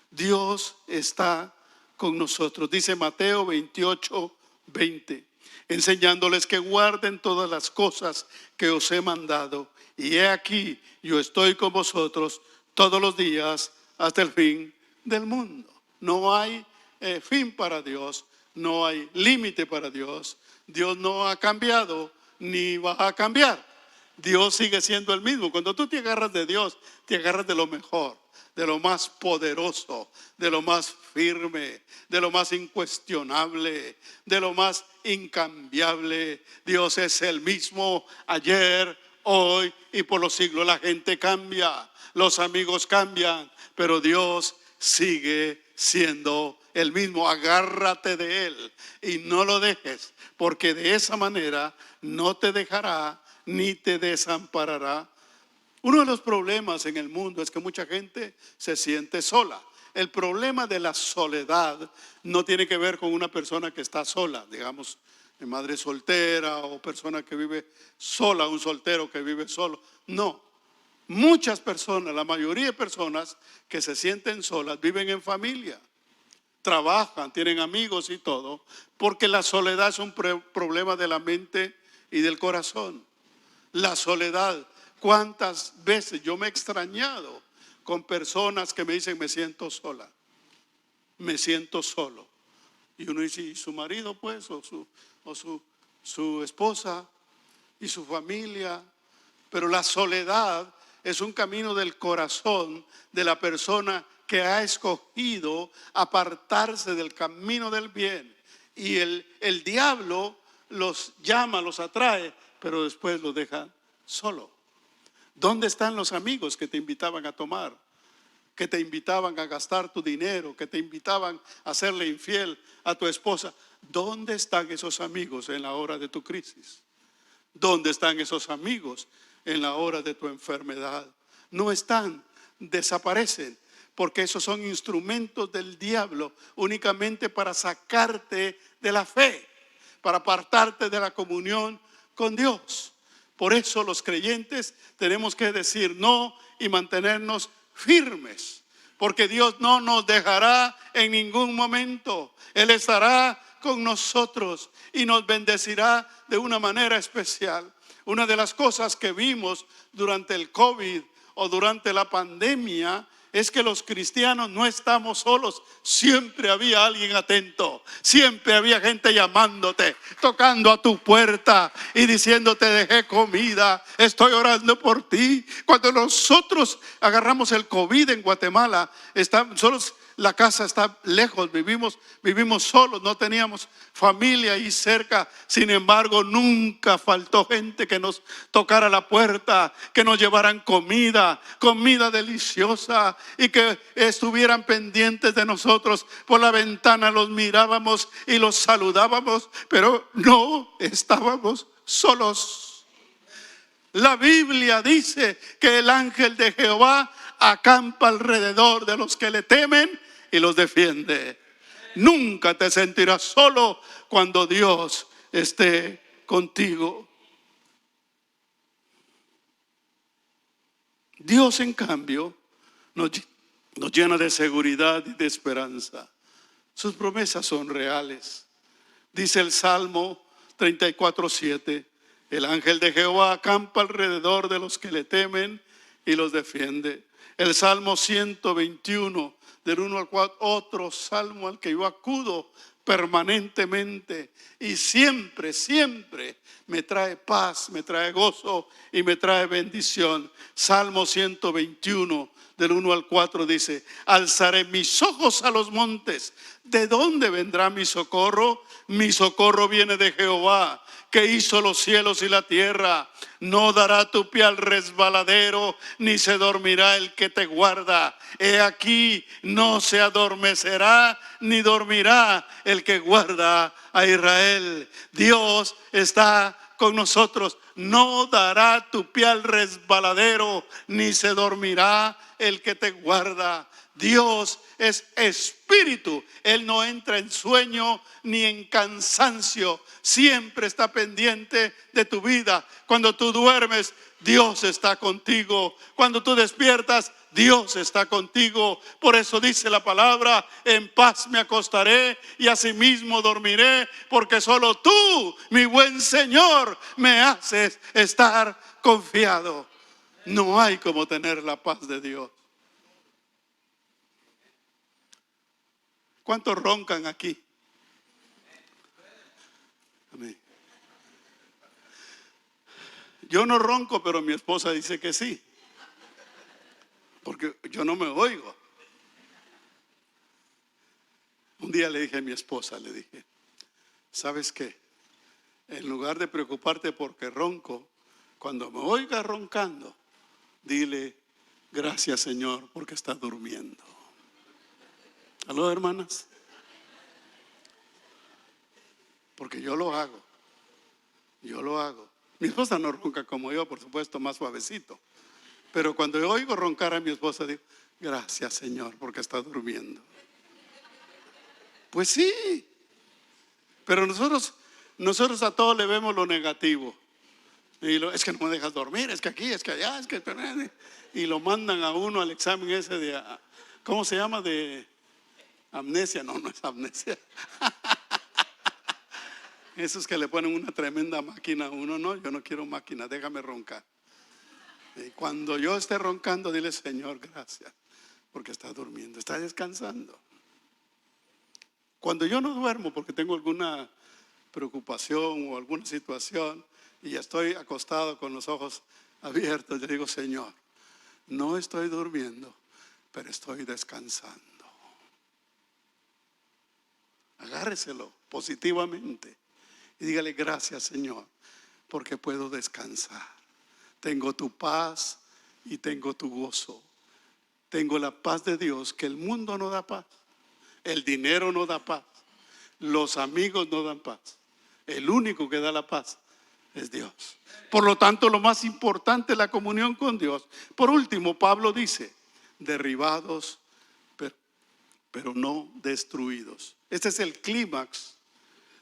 Dios está con nosotros. Dice Mateo 28:20, enseñándoles que guarden todas las cosas que os he mandado. Y he aquí, yo estoy con vosotros todos los días hasta el fin del mundo. No hay fin para Dios, no hay límite para Dios. Dios no ha cambiado ni va a cambiar. Dios sigue siendo el mismo. Cuando tú te agarras de Dios, te agarras de lo mejor, de lo más poderoso, de lo más firme, de lo más incuestionable, de lo más incambiable. Dios es el mismo ayer, hoy y por los siglos. La gente cambia, los amigos cambian, pero Dios sigue siendo el mismo. Agárrate de Él y no lo dejes, porque de esa manera no te dejará ni te desamparará. Uno de los problemas en el mundo es que mucha gente se siente sola. El problema de la soledad no tiene que ver con una persona que está sola, digamos, madre soltera o persona que vive sola, un soltero que vive solo. No, muchas personas, la mayoría de personas que se sienten solas viven en familia, trabajan, tienen amigos y todo, porque la soledad es un problema de la mente y del corazón. La soledad. ¿Cuántas veces yo me he extrañado con personas que me dicen me siento sola, me siento solo? Y uno dice, ¿y su marido pues? O su esposa y su familia. Pero la soledad es un camino del corazón de la persona que ha escogido apartarse del camino del bien. Y el diablo los llama, los atrae, pero después los deja solo. ¿Dónde están los amigos que te invitaban a tomar? Que te invitaban a gastar tu dinero, que te invitaban a serle infiel a tu esposa. ¿Dónde están esos amigos en la hora de tu crisis? ¿Dónde están esos amigos en la hora de tu enfermedad? No están, desaparecen, porque esos son instrumentos del diablo únicamente para sacarte de la fe, para apartarte de la comunión con Dios. Por eso los creyentes tenemos que decir no y mantenernos firmes, porque Dios no nos dejará en ningún momento. Él estará con nosotros y nos bendecirá de una manera especial. Una de las cosas que vimos durante el COVID o durante la pandemia es que los cristianos no estamos solos. Siempre había alguien atento, siempre había gente llamándote, tocando a tu puerta y diciéndote dejé comida, estoy orando por ti. Cuando nosotros agarramos el COVID en Guatemala, solos, la casa está lejos, vivimos solos, no teníamos familia ahí cerca. Sin embargo, nunca faltó gente que nos tocara la puerta, que nos llevaran comida deliciosa y que estuvieran pendientes de nosotros. Por la ventana los mirábamos y los saludábamos, pero no estábamos solos. La Biblia dice que el ángel de Jehová acampa alrededor de los que le temen y los defiende. Nunca te sentirás solo cuando Dios esté contigo. Dios, en cambio, nos llena de seguridad y de esperanza. Sus promesas son reales. Dice el Salmo 34:7, el ángel de Jehová acampa alrededor de los que le temen y los defiende. El Salmo 121, del 1 al 4, otro salmo al que yo acudo permanentemente y siempre me trae paz, me trae gozo y me trae bendición. Salmo 121, del 1 al 4 dice, alzaré mis ojos a los montes. ¿De dónde vendrá mi socorro? Mi socorro viene de Jehová, que hizo los cielos y la tierra. No dará tu pie al resbaladero, ni se dormirá el que te guarda. He aquí, no se adormecerá, ni dormirá el que guarda a Israel. Dios está con nosotros. No dará tu pie al resbaladero, ni se dormirá el que te guarda. Dios es espíritu. Él no entra en sueño ni en cansancio. Siempre está pendiente de tu vida. Cuando tú duermes, Dios está contigo. Cuando tú despiertas, Dios está contigo. Por eso dice la palabra: en paz me acostaré y asimismo dormiré, porque solo tú, mi buen Señor, me haces estar confiado. No hay como tener la paz de Dios. ¿Cuántos roncan aquí? Amén. Yo no ronco, pero mi esposa dice que sí, porque yo no me oigo. Un día le dije a mi esposa, le dije: ¿sabes qué? En lugar de preocuparte porque ronco, cuando me oiga roncando, dile: gracias, Señor, porque está durmiendo. ¿Aló, hermanas? Porque yo lo hago. Yo lo hago. Mi esposa no ronca como yo, por supuesto, más suavecito. Pero cuando yo oigo roncar a mi esposa, digo: gracias, Señor, porque está durmiendo. Pues sí. Pero nosotros a todo le vemos lo negativo. Es que no me dejas dormir, es que aquí, es que allá, es que... Y lo mandan a uno al examen ese de... ¿Cómo se llama? De amnesia. No, no es amnesia. Esos que le ponen una tremenda máquina a uno. No, yo no quiero máquina, déjame roncar. Y cuando yo esté roncando, dile: Señor, gracias, porque está durmiendo, está descansando. Cuando yo no duermo porque tengo alguna preocupación o alguna situación y estoy acostado con los ojos abiertos, yo digo: Señor, no estoy durmiendo, pero estoy descansando. Agárreselo positivamente y dígale: gracias, Señor, porque puedo descansar. Tengo tu paz y tengo tu gozo. Tengo la paz de Dios, que el mundo no da paz. El dinero no da paz. Los amigos no dan paz. El único que da la paz es Dios. Por lo tanto, lo más importante es la comunión con Dios. Por último, Pablo dice: derribados, pero no destruidos. Este es el clímax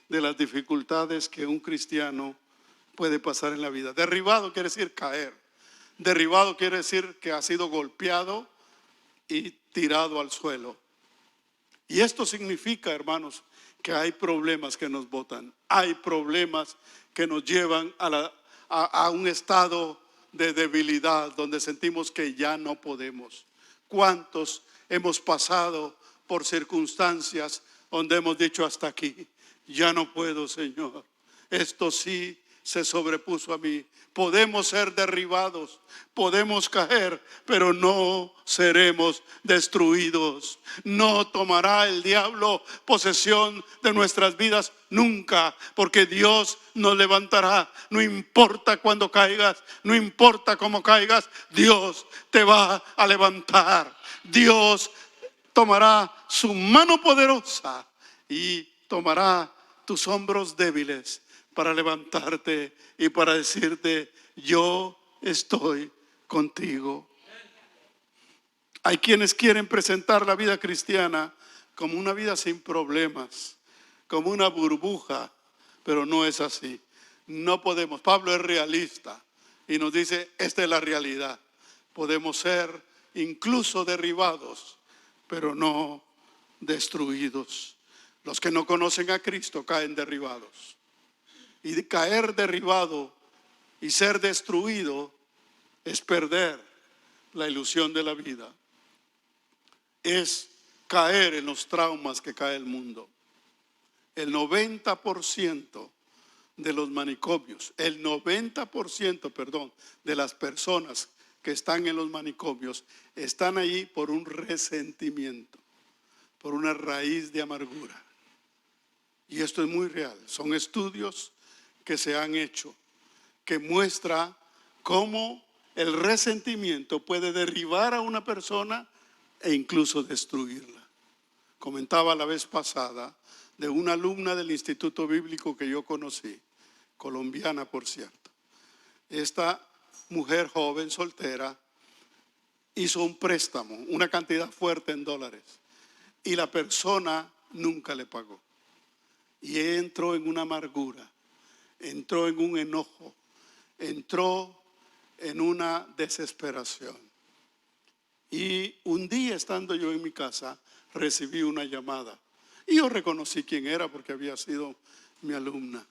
de las dificultades que un cristiano puede pasar en la vida. Derribado quiere decir caer. Derribado quiere decir que ha sido golpeado y tirado al suelo. Y esto significa, hermanos, que hay problemas que nos botan. Hay problemas que nos llevan a un estado de debilidad, donde sentimos que ya no podemos. ¿Cuántos hemos pasado por circunstancias donde hemos dicho: hasta aquí, ya no puedo, Señor? Esto sí se sobrepuso a mí. Podemos ser derribados, podemos caer, pero no seremos destruidos. No tomará el diablo posesión de nuestras vidas nunca, porque Dios nos levantará. No importa cuándo caigas, no importa cómo caigas, Dios te va a levantar. Dios tomará su mano poderosa y tomará tus hombros débiles para levantarte y para decirte: yo estoy contigo. Hay quienes quieren presentar la vida cristiana como una vida sin problemas, como una burbuja, pero no es así. No podemos. Pablo es realista y nos dice: esta es la realidad. Podemos ser incluso derribados, pero no destruidos. Los que no conocen a Cristo caen derribados. Y caer derribado y ser destruido es perder la ilusión de la vida. Es caer en los traumas que cae el mundo. El 90% de los manicomios, el 90%, perdón, de las personas que están en los manicomios están ahí por un resentimiento, por una raíz de amargura. Y esto es muy real. Son estudios que se han hecho que muestra cómo el resentimiento puede derribar a una persona e incluso destruirla. Comentaba la vez pasada de una alumna del instituto bíblico que yo conocí, colombiana por cierto. Esta mujer joven, soltera, hizo un préstamo, una cantidad fuerte en dólares, y la persona nunca le pagó. Y entró en una amargura, entró en un enojo, entró en una desesperación. Y un día, estando yo en mi casa, recibí una llamada. Y yo reconocí quién era porque había sido mi alumna.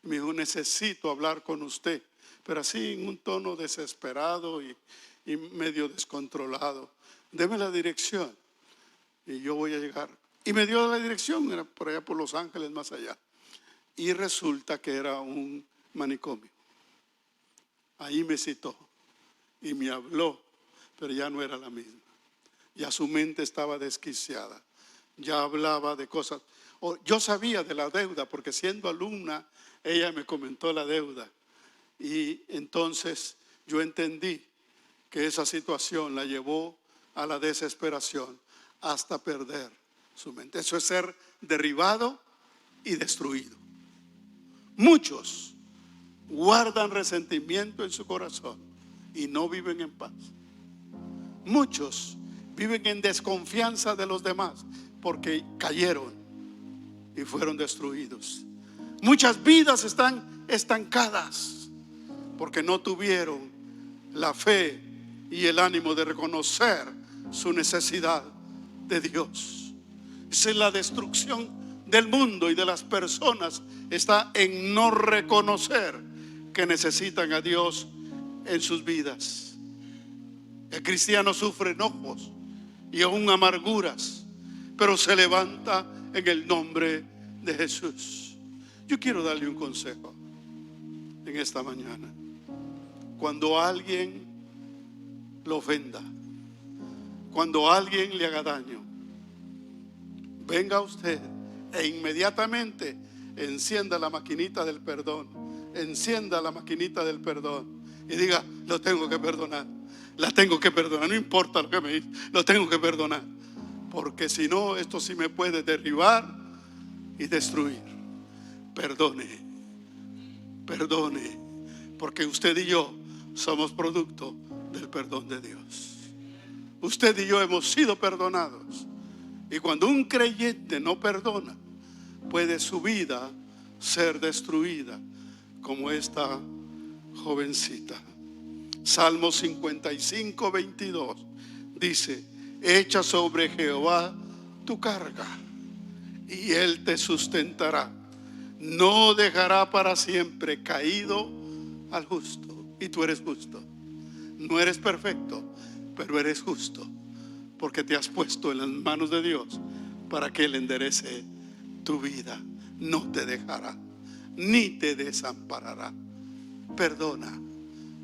Me dijo: necesito hablar con usted, pero así en un tono desesperado y medio descontrolado. Deme la dirección y yo voy a llegar. Y me dio la dirección, era por allá por Los Ángeles, más allá. Y resulta que era un manicomio. Ahí me citó y me habló, pero ya no era la misma. Ya su mente estaba desquiciada. Ya hablaba de cosas. Yo sabía de la deuda porque siendo alumna, ella me comentó la deuda. Y entonces yo entendí que esa situación la llevó a la desesperación hasta perder su mente. Eso es ser derribado y destruido. Muchos guardan resentimiento en su corazón y no viven en paz. Muchos viven en desconfianza de los demás porque cayeron y fueron destruidos. Muchas vidas están estancadas porque no tuvieron la fe y el ánimo de reconocer su necesidad de Dios. Esa es la destrucción del mundo y de las personas, está en no reconocer que necesitan a Dios en sus vidas. El cristiano sufre enojos y aún amarguras, pero se levanta en el nombre de Jesús. Yo quiero darle un consejo en esta mañana. Cuando alguien lo ofenda, cuando alguien le haga daño, venga usted e inmediatamente encienda la maquinita del perdón. Encienda la maquinita del perdón y diga: lo tengo que perdonar, la tengo que perdonar, no importa lo que me dice, lo tengo que perdonar, porque si no, esto sí me puede derribar y destruir. Perdone, perdone, porque usted y yo somos producto del perdón de Dios. Usted y yo hemos sido perdonados. Y cuando un creyente no perdona, puede su vida ser destruida, como esta jovencita. Salmo 55, 22 dice: echa sobre Jehová tu carga y Él te sustentará. No dejará para siempre caído al justo. Y tú eres justo. No eres perfecto, pero eres justo, porque te has puesto en las manos de Dios para que Él enderece tu vida. No te dejará ni te desamparará. Perdona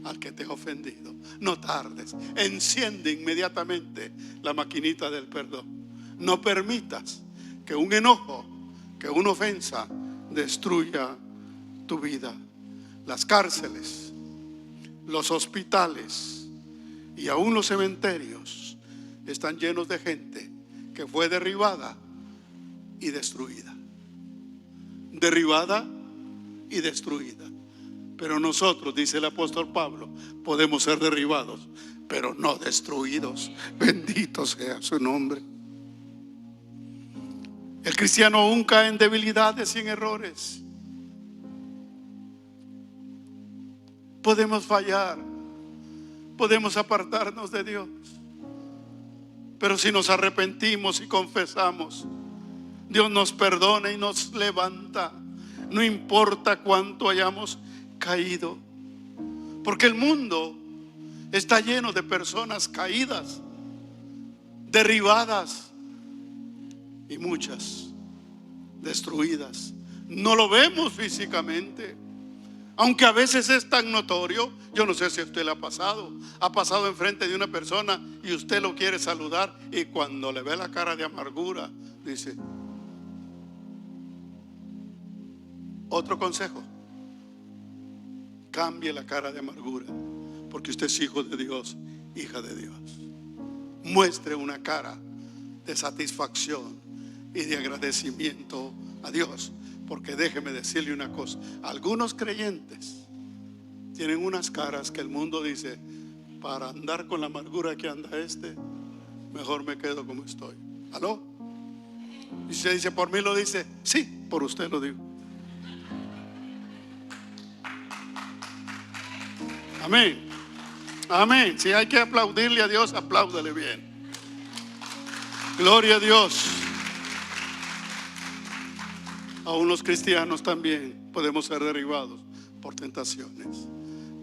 al que te ha ofendido. No tardes. Enciende inmediatamente la maquinita del perdón. No permitas que un enojo, que una ofensa destruya tu vida. Las cárceles, los hospitales y aún los cementerios están llenos de gente que fue derribada y destruida. Derribada y destruida. Pero nosotros, dice el apóstol Pablo, podemos ser derribados, pero no destruidos. Bendito sea su nombre. El cristiano aún cae en debilidades y en errores. Podemos fallar, podemos apartarnos de Dios, pero si nos arrepentimos y confesamos, Dios nos perdona y nos levanta. No importa cuánto hayamos caído, porque el mundo está lleno de personas caídas, derribadas y muchas destruidas. No lo vemos físicamente, aunque a veces es tan notorio. Yo no sé si a usted le ha pasado enfrente de una persona y usted lo quiere saludar, y cuando le ve la cara de amargura dice. Otro consejo: cambie la cara de amargura, porque usted es hijo de Dios, hija de Dios. Muestre una cara de satisfacción y de agradecimiento a Dios, Porque déjeme decirle una cosa, algunos creyentes tienen unas caras que el mundo dice: para andar con la amargura que anda mejor me quedo como estoy. ¿Aló? Y se dice: por mí lo dice. Sí, por usted lo digo. Amén. Amén. Si hay que aplaudirle a Dios, apláudale bien. Gloria a Dios. Aún los cristianos también podemos ser derribados por tentaciones.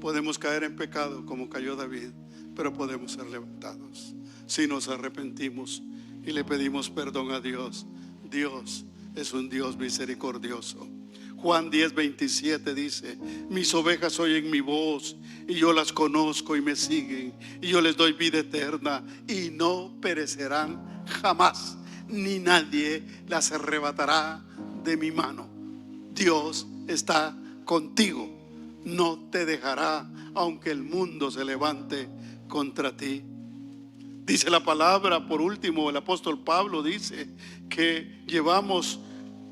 Podemos caer en pecado como cayó David, pero podemos ser levantados si nos arrepentimos y le pedimos perdón a Dios. Dios es un Dios misericordioso. Juan 10:27 dice: mis ovejas oyen mi voz y yo las conozco y me siguen, y yo les doy vida eterna y no perecerán jamás, ni nadie las arrebatará de mi mano. Dios está contigo, no te dejará aunque el mundo se levante contra ti. Dice la palabra, por último, el apóstol Pablo dice que llevamos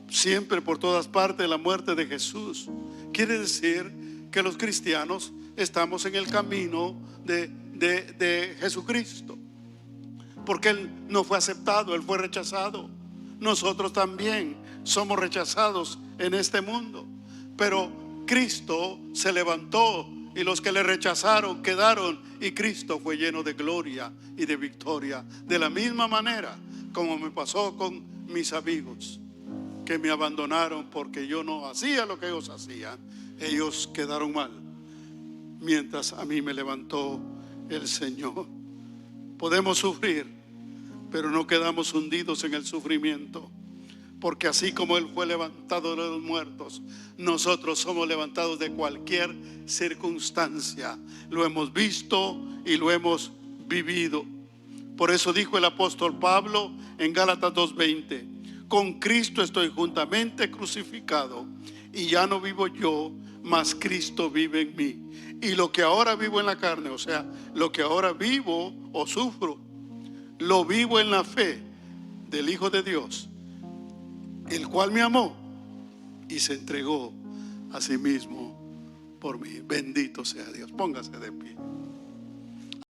siempre por todas partes la muerte de Jesús. Quiere decir que los cristianos estamos en el camino de Jesucristo, porque Él no fue aceptado, Él fue rechazado. Nosotros también somos rechazados en este mundo, pero Cristo se levantó y los que le rechazaron quedaron, y Cristo fue lleno de gloria y de victoria. De la misma manera como me pasó con mis amigos que me abandonaron porque yo no hacía lo que ellos hacían, ellos quedaron mal, mientras a mí me levantó el Señor. Podemos sufrir, pero no quedamos hundidos en el sufrimiento, porque así como Él fue levantado de los muertos, nosotros somos levantados de cualquier circunstancia. Lo hemos visto y lo hemos vivido. Por eso dijo el apóstol Pablo en Gálatas 2:20: con Cristo estoy juntamente crucificado, y ya no vivo yo, mas Cristo vive en mí. Y lo que ahora vivo en la carne, o sea, lo que ahora vivo o sufro, lo vivo en la fe del Hijo de Dios, el cual me amó y se entregó a sí mismo por mí. Bendito sea Dios. Póngase de pie.